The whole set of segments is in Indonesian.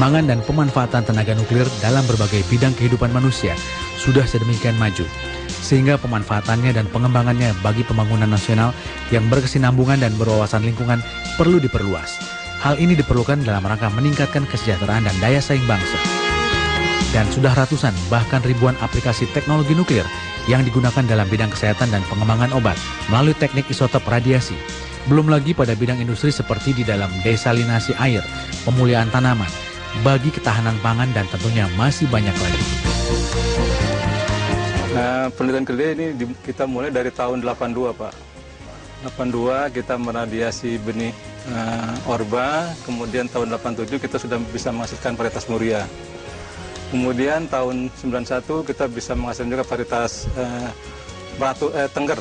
Pengembangan dan pemanfaatan tenaga nuklir dalam berbagai bidang kehidupan manusia sudah sedemikian maju, sehingga pemanfaatannya dan pengembangannya bagi pembangunan nasional yang berkesinambungan dan berwawasan lingkungan perlu diperluas. Hal ini diperlukan dalam rangka meningkatkan kesejahteraan dan daya saing bangsa. Dan sudah ratusan bahkan ribuan aplikasi teknologi nuklir yang digunakan dalam bidang kesehatan dan pengembangan obat melalui teknik isotop radiasi. Belum lagi pada bidang industri seperti di dalam desalinasi air, pemulihan tanaman, bagi ketahanan pangan dan tentunya masih banyak lagi. Nah, penelitian kerja ini kita mulai dari tahun 82, Pak. 82 kita meradiasi benih orba, kemudian tahun 87 kita sudah bisa menghasilkan varietas muria. Kemudian tahun 91 kita bisa menghasilkan juga varietas tengger.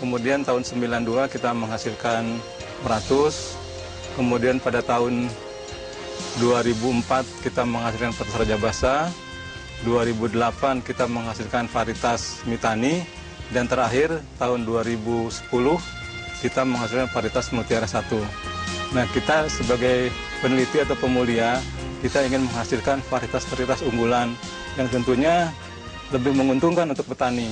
Kemudian tahun 92 kita menghasilkan meratus. Kemudian pada tahun 2004 kita menghasilkan varietas raja basa. 2008 kita menghasilkan varietas mitani. Dan terakhir tahun 2010 kita menghasilkan varietas mutiara 1. Nah, kita sebagai peneliti atau pemulia, kita ingin menghasilkan varietas-varietas unggulan yang tentunya lebih menguntungkan untuk petani.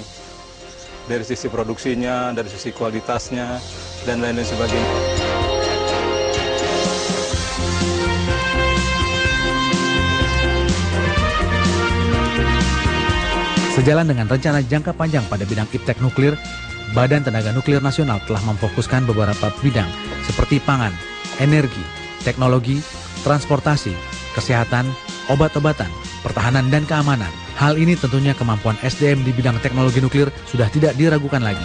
Dari sisi produksinya, dari sisi kualitasnya, dan lain-lain sebagainya. Sejalan dengan rencana jangka panjang pada bidang iptek nuklir, Badan Tenaga Nuklir Nasional telah memfokuskan beberapa bidang seperti pangan, energi, teknologi, transportasi, kesehatan, obat-obatan, pertahanan, dan keamanan. Hal ini tentunya kemampuan SDM di bidang teknologi nuklir sudah tidak diragukan lagi.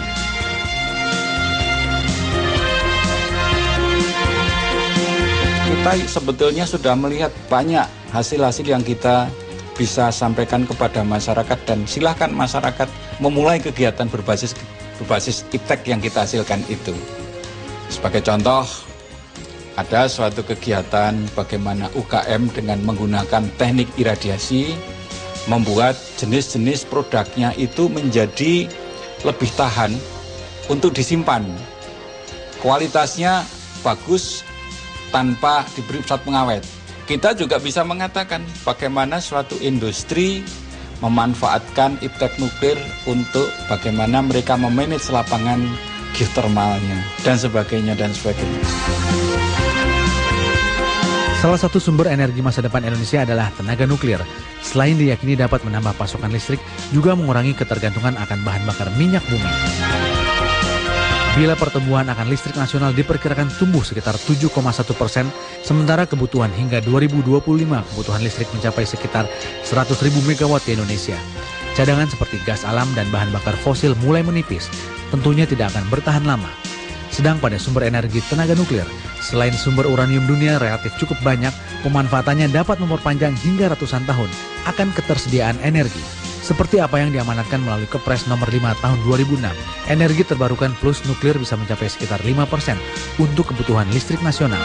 Kita sebetulnya sudah melihat banyak hasil-hasil yang kita bisa sampaikan kepada masyarakat, dan silahkan masyarakat memulai kegiatan berbasis iptek yang kita hasilkan itu. Sebagai contoh, ada suatu kegiatan bagaimana UKM dengan menggunakan teknik iradiasi membuat jenis-jenis produknya itu menjadi lebih tahan untuk disimpan. Kualitasnya bagus tanpa diberi zat pengawet. Kita juga bisa mengatakan bagaimana suatu industri memanfaatkan iptek nuklir untuk bagaimana mereka memanage lapangan geotermalnya dan sebagainya dan sebagainya. Salah satu sumber energi masa depan Indonesia adalah tenaga nuklir. Selain diyakini dapat menambah pasokan listrik, juga mengurangi ketergantungan akan bahan bakar minyak bumi. Bila pertumbuhan akan listrik nasional diperkirakan tumbuh sekitar 7,1%, sementara kebutuhan hingga 2025 kebutuhan listrik mencapai sekitar 100.000 megawatt di Indonesia. Cadangan seperti gas alam dan bahan bakar fosil mulai menipis, tentunya tidak akan bertahan lama. Sedang pada sumber energi tenaga nuklir, selain sumber uranium dunia relatif cukup banyak, pemanfaatannya dapat memperpanjang hingga ratusan tahun akan ketersediaan energi. Seperti apa yang diamanatkan melalui Kepres nomor 5 tahun 2006, energi terbarukan plus nuklir bisa mencapai sekitar 5% untuk kebutuhan listrik nasional.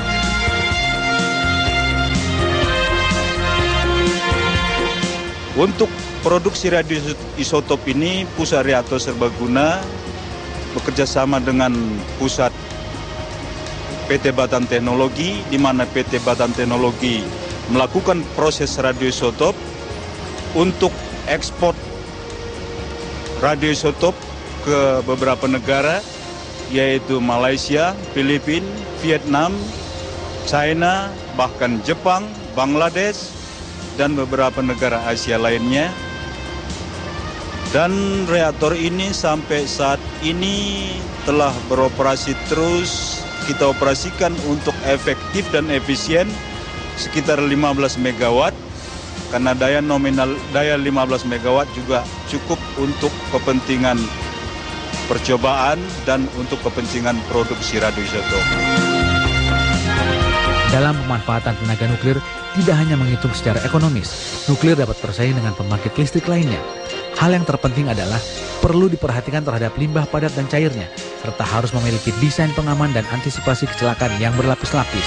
Untuk produksi radioisotop ini, Pusat Reaktor Serbaguna bekerjasama dengan pusat PT Batan Teknologi, di mana PT Batan Teknologi melakukan proses radioisotop untuk ekspor radioisotop ke beberapa negara, yaitu Malaysia, Filipina, Vietnam, China, bahkan Jepang, Bangladesh, dan beberapa negara Asia lainnya. Dan reaktor ini sampai saat ini telah beroperasi terus. Kita operasikan untuk efektif dan efisien sekitar 15 megawatt. Karena daya nominal, daya 15 megawatt juga cukup untuk kepentingan percobaan dan untuk kepentingan produksi radioisotop. Dalam pemanfaatan tenaga nuklir, tidak hanya menghitung secara ekonomis, nuklir dapat bersaing dengan pembangkit listrik lainnya. Hal yang terpenting adalah perlu diperhatikan terhadap limbah padat dan cairnya, serta harus memiliki desain pengaman dan antisipasi kecelakaan yang berlapis-lapis.